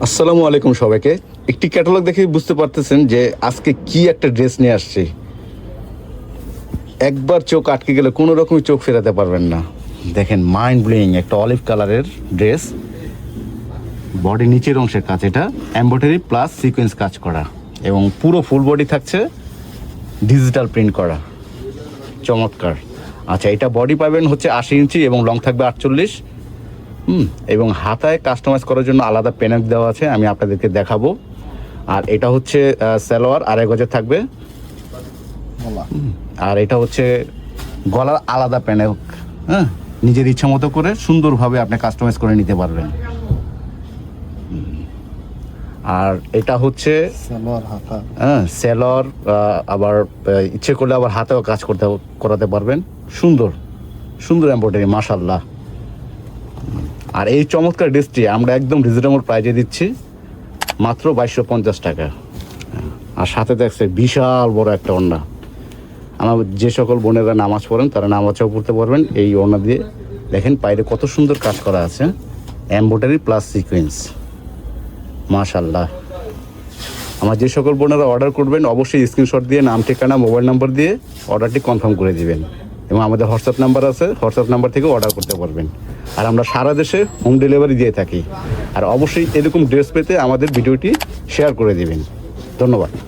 আসসালামু আলাইকুম সবাইকে। একটি ক্যাটালগ দেখে বুঝতে পারতেছেন যে আজকে কি একটা ড্রেস নিয়ে আসছি। একবার চোখ আটকে গেলে কোনো রকমই চোখ ফেরাতে পারবেন না। দেখেন, মাইন্ড ব্লোয়িং একটা অলিভ কালারের ড্রেস, বডি নিচের অংশের কাজ, এটা এমব্রয়ডারি প্লাস সিকোয়েন্স কাজ করা এবং পুরো ফুল বডি থাকছে ডিজিটাল প্রিন্ট করা, চমৎকার। আচ্ছা, এটা বডি পাবেন হচ্ছে 80 ইঞ্চি এবং লং থাকবে 48। এবং হাতায় কাস্টমাইজ করার জন্য আলাদা পেনাক দেওয়া আছে, আমি আপনাদেরকে দেখাবো। আর এটা হচ্ছে সালোয়ার আড়াই গজের থাকবে, আর এটা হচ্ছে গলার আলাদা পেনাক। হ্যাঁ, নিজের ইচ্ছা মতো করে সুন্দরভাবে আপনি কাস্টমাইজ করে নিতে পারবেন। আর এটা হচ্ছে সালোয়ার, আবার ইচ্ছে করলে আবার হাতেও কাজ করাতে পারবেন। সুন্দর সুন্দর এমব্রয়ডারি, মাশাআল্লাহ। আর এই চমৎকার ড্রেসটি আমরা একদম রিজনেবল প্রাইজে দিচ্ছি, মাত্র 2250 টাকা। আর সাথে দেখছে বিশাল বড় একটা ওড়না। আমার যে সকল বোনেরা নামাজ পড়েন তারা নামাজও পড়তে পারবেন এই ওড়না দিয়ে। দেখেন পায়ে কত সুন্দর কাজ করা আছে, এমব্রয়ডারি প্লাস সিকোয়েন্স, মাশাআল্লাহ। আমার যে সকল বোনেরা অর্ডার করবেন অবশ্যই স্ক্রিনশট দিয়ে নাম, ঠিকানা, মোবাইল নাম্বার দিয়ে অর্ডারটি কনফার্ম করে দিবেন। এবং আমাদের হোয়াটসঅ্যাপ নাম্বার আছে, হোয়াটসঅ্যাপ নাম্বার থেকে অর্ডার করতে পারবেন। আর আমরা সারা দেশে হোম ডেলিভারি দিয়ে থাকি। আর অবশ্যই এরকম ড্রেস পেতে আমাদের ভিডিওটি শেয়ার করে দিবেন। ধন্যবাদ।